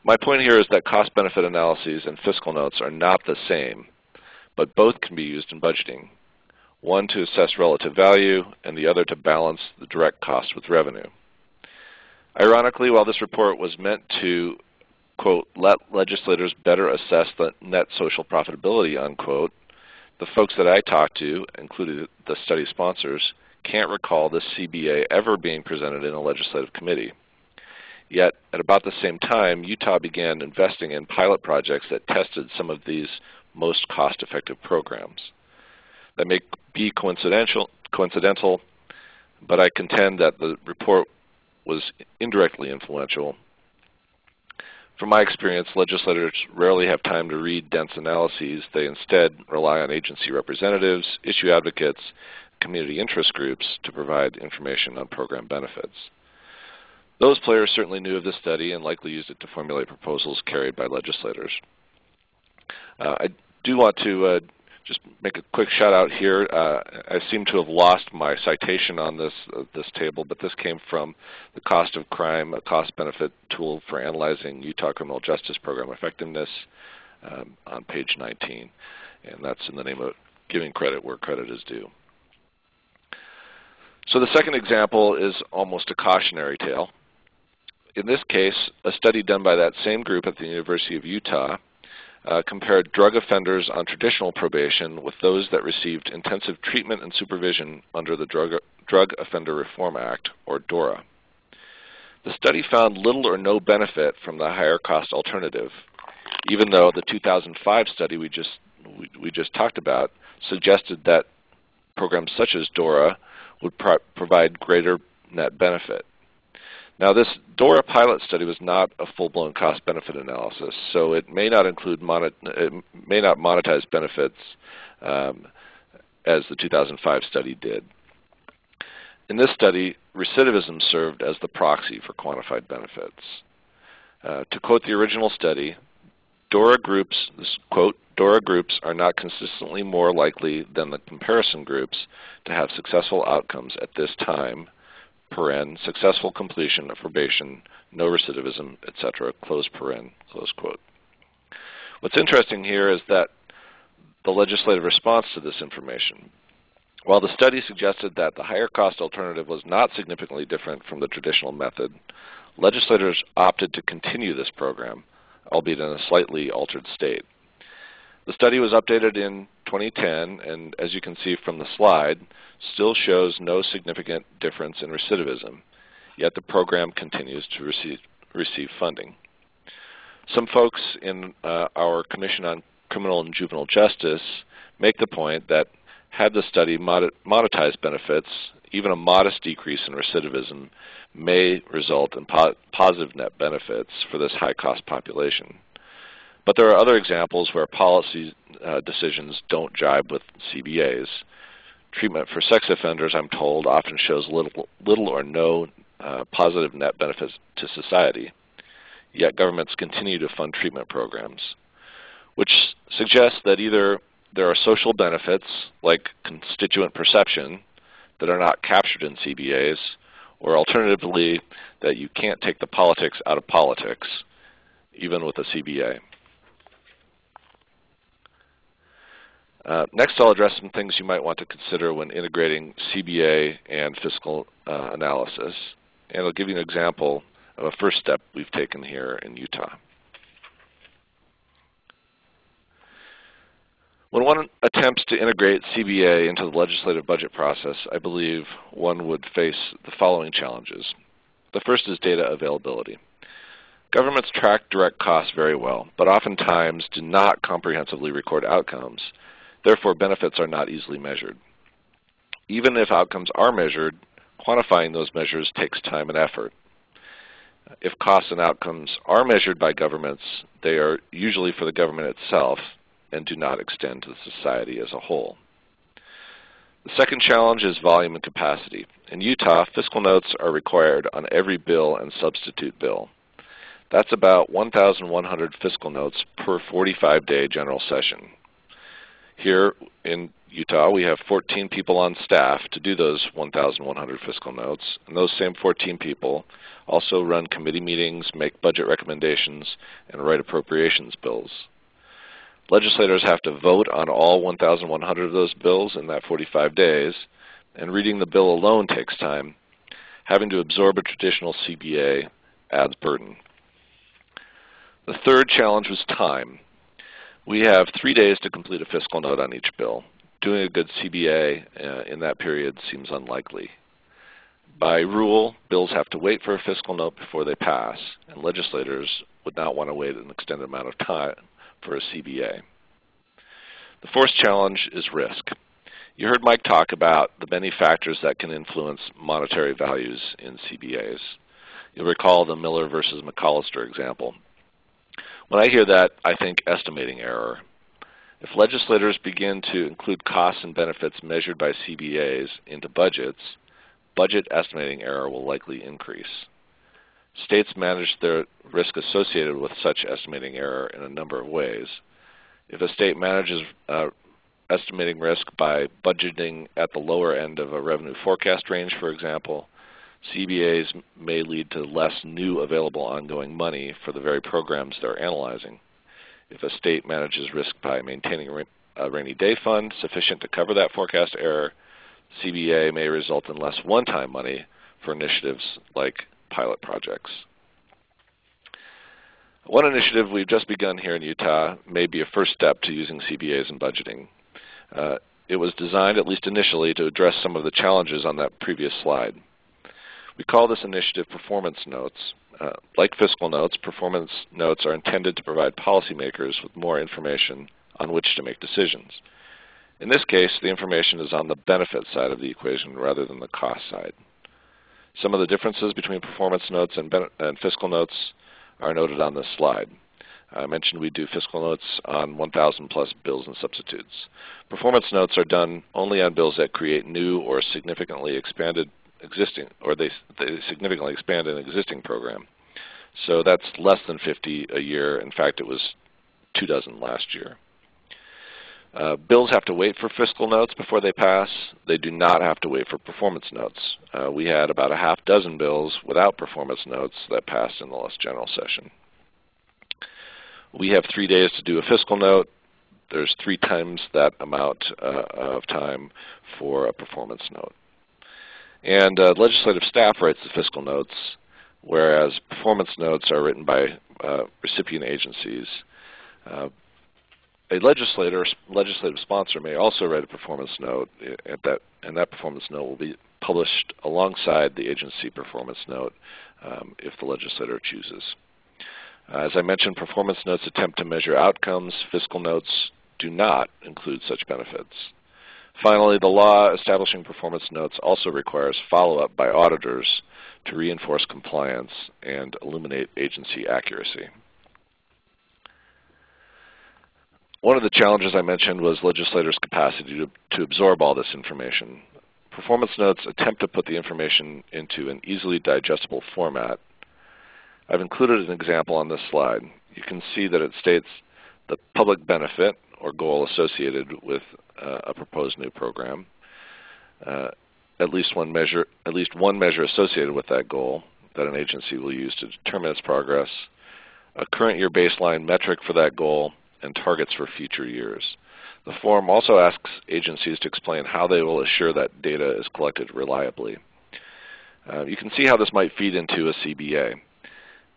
My point here is that cost-benefit analyses and fiscal notes are not the same, but both can be used in budgeting, one to assess relative value and the other to balance the direct cost with revenue. Ironically, while this report was meant to, quote, let legislators better assess the net social profitability, unquote, the folks that I talked to, including the study sponsors, can't recall this CBA ever being presented in a legislative committee. Yet, at about the same time, Utah began investing in pilot projects that tested some of these most cost-effective programs. That may be coincidental, but I contend that the report was indirectly influential. From my experience, legislators rarely have time to read dense analyses. They instead rely on agency representatives, issue advocates, community interest groups to provide information on program benefits. Those players certainly knew of this study and likely used it to formulate proposals carried by legislators. I do want to just make a quick shout out here. I seem to have lost my citation on this table, but this came from the Cost of Crime, a cost-benefit tool for analyzing Utah criminal justice program effectiveness on page 19. And that's in the name of giving credit where credit is due. So the second example is almost a cautionary tale. In this case, a study done by that same group at the University of Utah compared drug offenders on traditional probation with those that received intensive treatment and supervision under the Drug Offender Reform Act, or DORA. The study found little or no benefit from the higher cost alternative, even though the 2005 study we just talked about suggested that programs such as DORA would provide greater net benefit. Now, this DORA pilot study was not a full-blown cost-benefit analysis, so it may not include monetize benefits as the 2005 study did. In this study, recidivism served as the proxy for quantified benefits. To quote the original study, DORA groups, this quote, DORA groups are not consistently more likely than the comparison groups to have successful outcomes at this time, paren, successful completion of probation, no recidivism, etc., close paren, close quote. What's interesting here is that the legislative response to this information. While the study suggested that the higher cost alternative was not significantly different from the traditional method, legislators opted to continue this program, albeit in a slightly altered state. The study was updated in 2010, and as you can see from the slide, still shows no significant difference in recidivism, yet the program continues to receive funding. Some folks in our Commission on Criminal and Juvenile Justice make the point that had the study monetized benefits, even a modest decrease in recidivism may result in positive net benefits for this high-cost population. But there are other examples where policy decisions don't jibe with CBAs. Treatment for sex offenders, I'm told, often shows little or no positive net benefits to society, yet governments continue to fund treatment programs, which suggests that either there are social benefits, like constituent perception, that are not captured in CBAs, or alternatively, that you can't take the politics out of politics, even with a CBA. Next, I'll address some things you might want to consider when integrating CBA and fiscal analysis, and I'll give you an example of a first step we've taken here in Utah. When one attempts to integrate CBA into the legislative budget process, I believe one would face the following challenges. The first is data availability. Governments track direct costs very well, but oftentimes do not comprehensively record outcomes. Therefore, benefits are not easily measured. Even if outcomes are measured, quantifying those measures takes time and effort. If costs and outcomes are measured by governments, they are usually for the government itself and do not extend to the society as a whole. The second challenge is volume and capacity. In Utah, fiscal notes are required on every bill and substitute bill. That's about 1,100 fiscal notes per 45-day general session. Here in Utah, we have 14 people on staff to do those 1,100 fiscal notes, and those same 14 people also run committee meetings, make budget recommendations, and write appropriations bills. Legislators have to vote on all 1,100 of those bills in that 45 days, and reading the bill alone takes time. Having to absorb a traditional CBA adds burden. The third challenge was time. We have 3 days to complete a fiscal note on each bill. Doing a good CBA in that period seems unlikely. By rule, bills have to wait for a fiscal note before they pass, and legislators would not want to wait an extended amount of time for a CBA. The fourth challenge is risk. You heard Mike talk about the many factors that can influence monetary values in CBAs. You'll recall the Miller versus McAllister example. When I hear that, I think estimating error. If legislators begin to include costs and benefits measured by CBAs into budgets, budget estimating error will likely increase. States manage their risk associated with such estimating error in a number of ways. If a state manages estimating risk by budgeting at the lower end of a revenue forecast range, for example, CBAs may lead to less new available ongoing money for the very programs they're analyzing. If a state manages risk by maintaining a rainy day fund sufficient to cover that forecast error, CBA may result in less one-time money for initiatives like pilot projects. One initiative we've just begun here in Utah may be a first step to using CBAs in budgeting. It was designed, at least initially, to address some of the challenges on that previous slide. We call this initiative performance notes. Like fiscal notes, performance notes are intended to provide policymakers with more information on which to make decisions. In this case, the information is on the benefit side of the equation rather than the cost side. Some of the differences between performance notes and fiscal notes are noted on this slide. I mentioned we do fiscal notes on 1,000 plus bills and substitutes. Performance notes are done only on bills that create new or significantly expanded existing, or they significantly expand an existing program. So that's less than 50 a year. In fact, it was 24 last year. Bills have to wait for fiscal notes before they pass. They do not have to wait for performance notes. We had about a half dozen bills without performance notes that passed in the last general session. We have 3 days to do a fiscal note. There's 3 times that amount of time for a performance note. And legislative staff writes the fiscal notes, whereas performance notes are written by recipient agencies. A legislative sponsor may also write a performance note, and that performance note will be published alongside the agency performance note if the legislator chooses. As I mentioned, performance notes attempt to measure outcomes. Fiscal notes do not include such benefits. Finally, the law establishing performance notes also requires follow-up by auditors to reinforce compliance and illuminate agency accuracy. One of the challenges I mentioned was legislators' capacity to absorb all this information. Performance notes attempt to put the information into an easily digestible format. I've included an example on this slide. You can see that it states the public benefit or goal associated with a proposed new program, at least one measure associated with that goal that an agency will use to determine its progress, a current year baseline metric for that goal, and targets for future years. The form also asks agencies to explain how they will assure that data is collected reliably. You can see how this might feed into a CBA.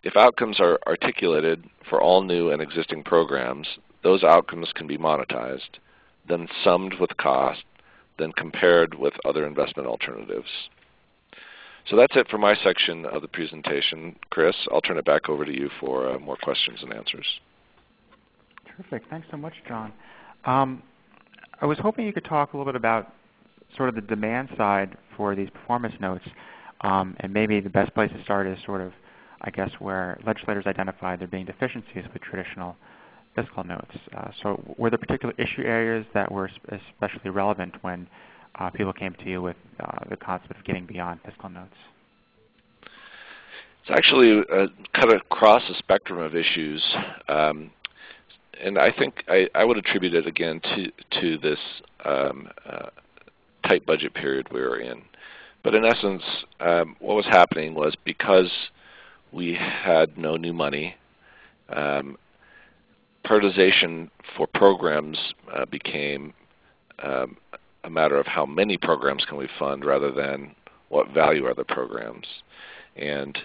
If outcomes are articulated for all new and existing programs, those outcomes can be monetized, then summed with cost, then compared with other investment alternatives. So that's it for my section of the presentation. Chris, I'll turn it back over to you for more questions and answers. Terrific. Thanks so much, John. I was hoping you could talk a little bit about sort of the demand side for these performance notes, and maybe the best place to start is sort of, I guess, where legislators identify there being deficiencies with traditional fiscal notes. So were there particular issue areas that were especially relevant when people came to you with the concept of getting beyond fiscal notes? It's actually cut across a spectrum of issues. And I think I would attribute it again to this tight budget period we were in. But in essence, what was happening was because we had no new money, prioritization for programs became a matter of how many programs can we fund rather than what value are the programs. And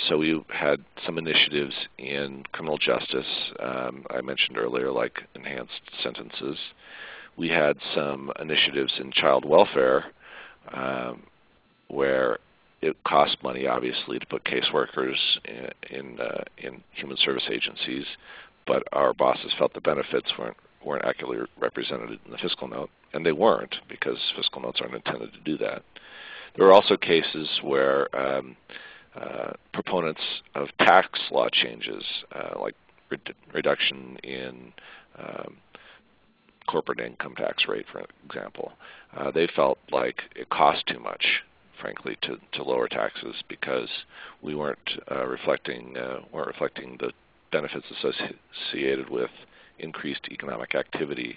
so we had some initiatives in criminal justice, I mentioned earlier, like enhanced sentences. We had some initiatives in child welfare where it cost money, obviously, to put caseworkers in human service agencies, but our bosses felt the benefits weren't accurately represented in the fiscal note, and they weren't because fiscal notes aren't intended to do that. There were also cases where proponents of tax law changes, like reduction in corporate income tax rate, for example, they felt like it cost too much, frankly, to lower taxes because we weren't reflecting the benefits associated with increased economic activity,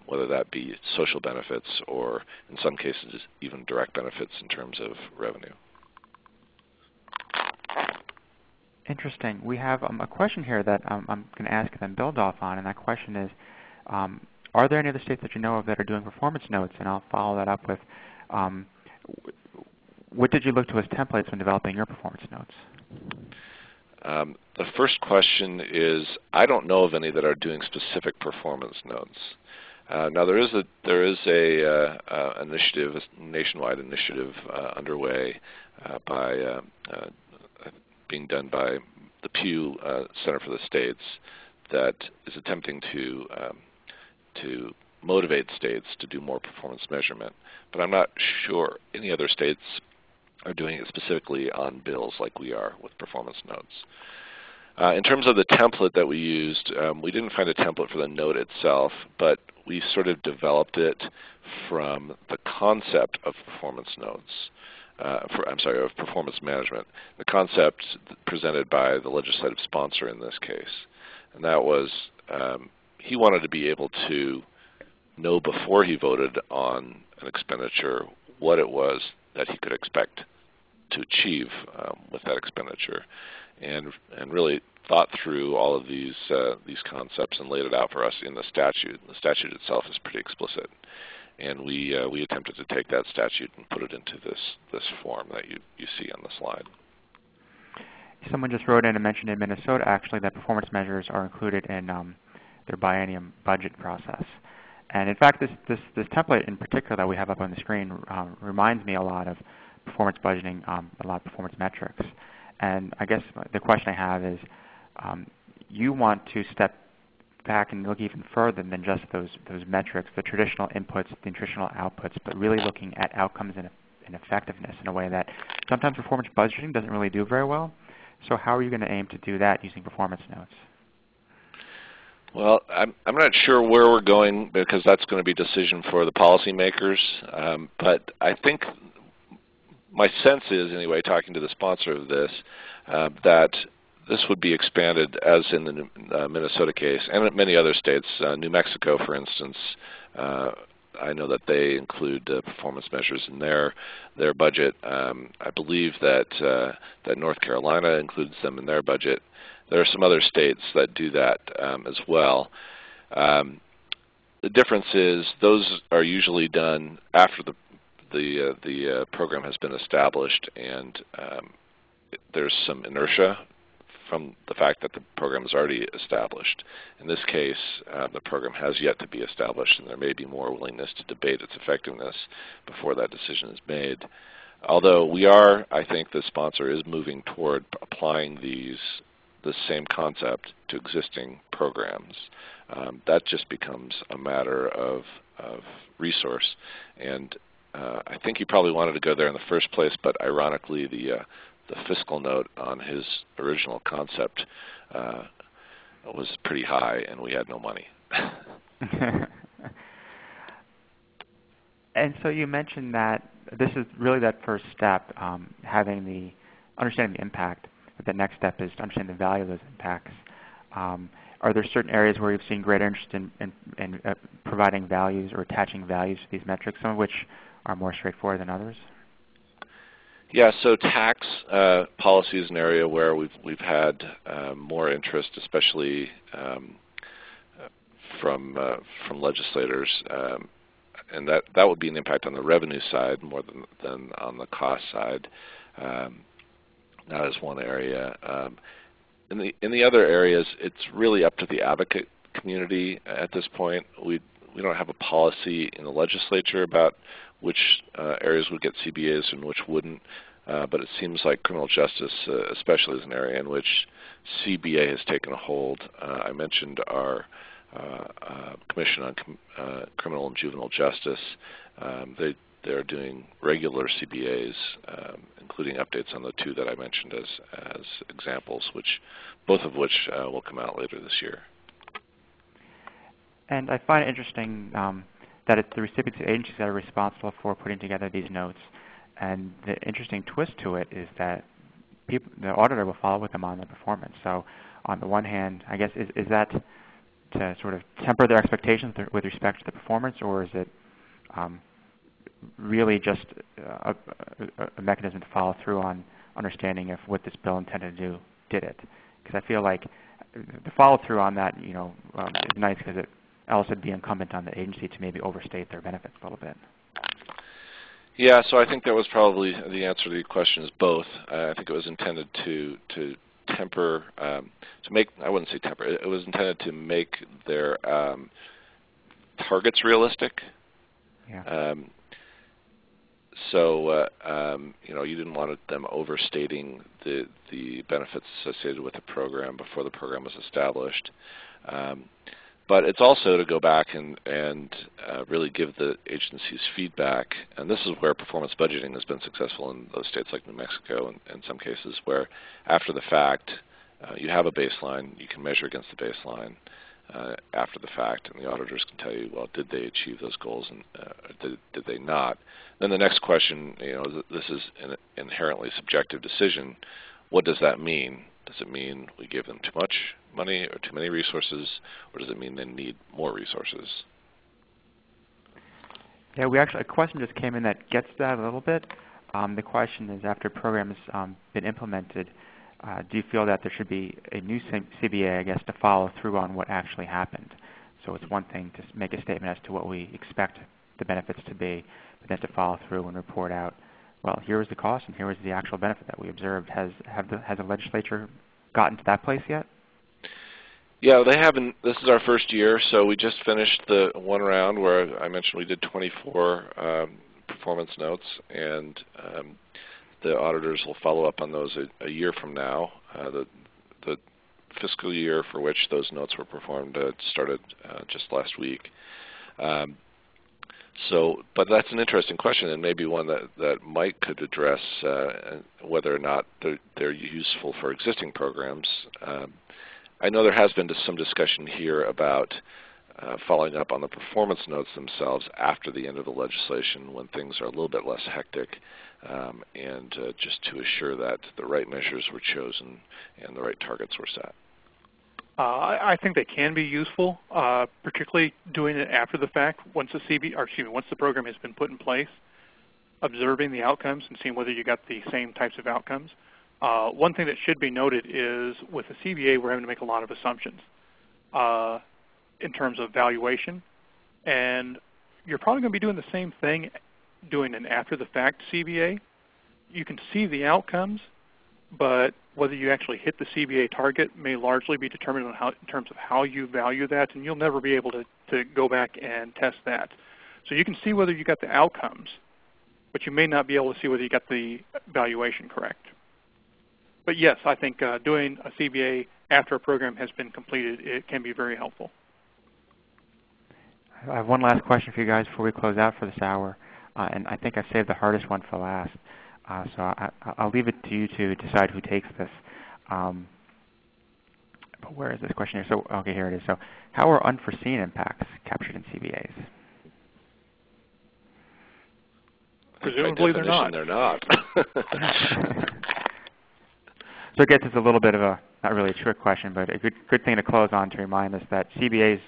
whether that be social benefits or, in some cases, even direct benefits in terms of revenue. Interesting. We have a question here that I'm going to ask and then build off on, and that question is, Are there any other states that you know of that are doing performance notes? And I'll follow that up with, what did you look to as templates when developing your performance notes? The first question is, I don't know of any that are doing specific performance notes. Now there is a initiative, a nationwide initiative underway being done by the Pew Center for the States that is attempting to motivate states to do more performance measurement. But I'm not sure any other states are doing it specifically on bills like we are with performance notes. In terms of the template that we used, we didn't find a template for the note itself, but we sort of developed it from the concept of performance notes. Of performance management. The concept presented by the legislative sponsor in this case. And that was, he wanted to be able to know before he voted on an expenditure what it was that he could expect to achieve with that expenditure, and really thought through all of these concepts and laid it out for us in the statute. The statute itself is pretty explicit, and we attempted to take that statute and put it into this form that you see on the slide. Someone just wrote in and mentioned in Minnesota actually that performance measures are included in their biennium budget process. And in fact, this template in particular that we have up on the screen reminds me a lot of performance budgeting, a lot of performance metrics. And I guess the question I have is, you want to step back and look even further than just those metrics, the traditional inputs, the traditional outputs, but really looking at outcomes and effectiveness in a way that sometimes performance budgeting doesn't really do very well. So how are you going to aim to do that using performance notes? Well, I'm not sure where we're going because that's going to be a decision for the policymakers. But I think my sense is, anyway, talking to the sponsor of this, that this would be expanded, as in the Minnesota case, and in many other states. New Mexico, for instance, I know that they include performance measures in their budget. I believe that North Carolina includes them in their budget. There are some other states that do that as well. The difference is those are usually done after the program has been established, and there's some inertia from the fact that the program is already established. In this case, the program has yet to be established, and there may be more willingness to debate its effectiveness before that decision is made. Although I think the sponsor is moving toward applying the same concept to existing programs. That just becomes a matter of resource. And I think he probably wanted to go there in the first place, but ironically the fiscal note on his original concept was pretty high, and we had no money. And so you mentioned that this is really that first step, understanding the impact. But the next step is to understand the value of those impacts. Are there certain areas where you've seen greater interest in providing values or attaching values to these metrics, some of which are more straightforward than others? Yeah, so tax policy is an area where we've had more interest, especially from legislators, and that would be an impact on the revenue side more than on the cost side. That is one area. In the other areas, it's really up to the advocate community at this point. We don't have a policy in the legislature about which areas would get CBAs and which wouldn't, but it seems like criminal justice especially is an area in which CBA has taken a hold. I mentioned our Commission on Criminal and Juvenile Justice. They're doing regular CBAs, including updates on the two that I mentioned as examples, both of which will come out later this year. And I find it interesting that it's the recipients agencies that are responsible for putting together these notes. And the interesting twist to it is that the auditor will follow with them on the performance. So on the one hand, I guess, is that to sort of temper their expectations with respect to the performance, or is it really just a mechanism to follow through on understanding if what this bill intended to do did it? Because I feel like the follow through on that, is nice because it else it'd be incumbent on the agency to maybe overstate their benefits a little bit? Yeah, so I think that was probably the answer to the question is both. I think it was intended to temper, to make, I wouldn't say temper, it was intended to make their targets realistic. Yeah. You know, you didn't want them overstating the benefits associated with the program before the program was established. But it's also to go back and really give the agencies feedback. And this is where performance budgeting has been successful in those states like New Mexico and in some cases where after the fact you have a baseline, you can measure against the baseline after the fact, and the auditors can tell you, well, did they achieve those goals and did they not? Then the next question, you know, this is an inherently subjective decision. What does that mean? Does it mean we gave them too much money or too many resources, or does it mean they need more resources? Yeah, a question just came in that gets that a little bit. The question is, after a program has been implemented, do you feel that there should be a new CBA, I guess, to follow through on what actually happened? So it's one thing to make a statement as to what we expect the benefits to be, but then to follow through and report out, well, here was the cost and here was the actual benefit that we observed. Has the legislature gotten to that place yet? Yeah, they haven't. This is our first year, so we just finished the one round where I mentioned we did 24 performance notes, and the auditors will follow up on those a year from now. The fiscal year for which those notes were performed started just last week. But that's an interesting question, and maybe one that Mike could address whether or not they're useful for existing programs. I know there has been some discussion here about following up on the performance notes themselves after the end of the legislation when things are a little bit less hectic, and just to assure that the right measures were chosen and the right targets were set. I think they can be useful, particularly doing it after the fact, once the program has been put in place, observing the outcomes and seeing whether you got the same types of outcomes. One thing that should be noted is with the CBA, we're having to make a lot of assumptions in terms of valuation, and you're probably going to be doing the same thing doing an after-the-fact CBA. You can see the outcomes, but whether you actually hit the CBA target may largely be determined on in terms of how you value that, and you'll never be able to go back and test that. So you can see whether you got the outcomes, but you may not be able to see whether you got the valuation correct. But yes, I think doing a CBA after a program has been completed, it can be very helpful. I have one last question for you guys before we close out for this hour, and I think I saved the hardest one for last. So I'll leave it to you to decide who takes this. But where is this question here? So, okay, here it is. So how are unforeseen impacts captured in CBAs? Presumably they're not. They're not. So I guess it's a little bit of a, not really a trick question, but a good thing to close on to remind us that CBAs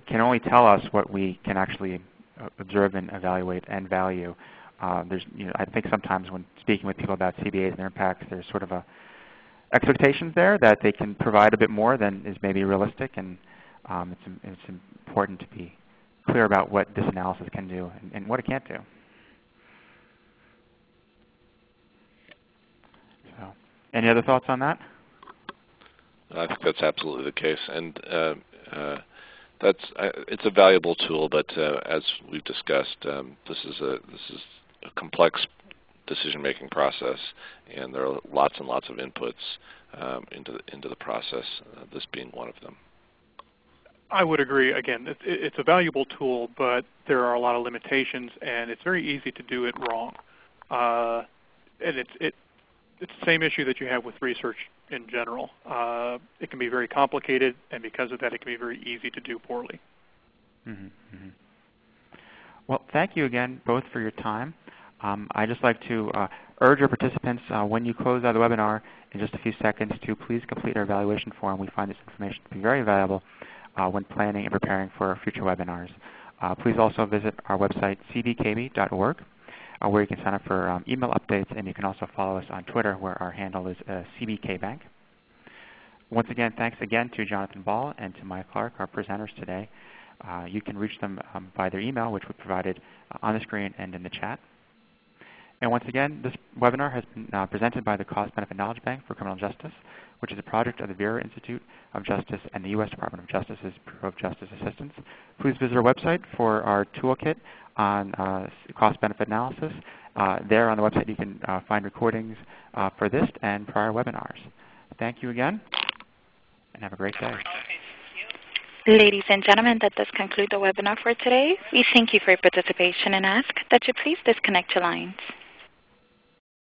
can only tell us what we can actually observe and evaluate and value. I think sometimes when speaking with people about CBAs and their impacts, there's sort of expectations there that they can provide a bit more than is maybe realistic, and it's important to be clear about what this analysis can do and what it can't do. So, any other thoughts on that? I think that's absolutely the case, and it's a valuable tool. But as we've discussed, this is a complex decision-making process, and there are lots and lots of inputs into the process. This being one of them. I would agree. Again, it's a valuable tool, but there are a lot of limitations, and it's very easy to do it wrong. And it's the same issue that you have with research in general. It can be very complicated, and because of that, it can be very easy to do poorly. Mm-hmm, mm-hmm. Well, thank you again both for your time. I'd just like to urge our participants, when you close out the webinar in just a few seconds, to please complete our evaluation form. We find this information to be very valuable when planning and preparing for future webinars. Please also visit our website, cbkb.org, where you can sign up for email updates, and you can also follow us on Twitter, where our handle is cbkbank. Once again, thanks again to Jonathan Ball and to Mike Clark, our presenters today. You can reach them by their email, which we provided on the screen and in the chat. And once again, this webinar has been presented by the Cost Benefit Knowledge Bank for Criminal Justice, which is a project of the Vera Institute of Justice and the U.S. Department of Justice's Bureau of Justice Assistance. Please visit our website for our toolkit on cost benefit analysis. There on the website you can find recordings for this and prior webinars. Thank you again, and have a great day. Ladies and gentlemen, that does conclude the webinar for today. We thank you for your participation and ask that you please disconnect your lines.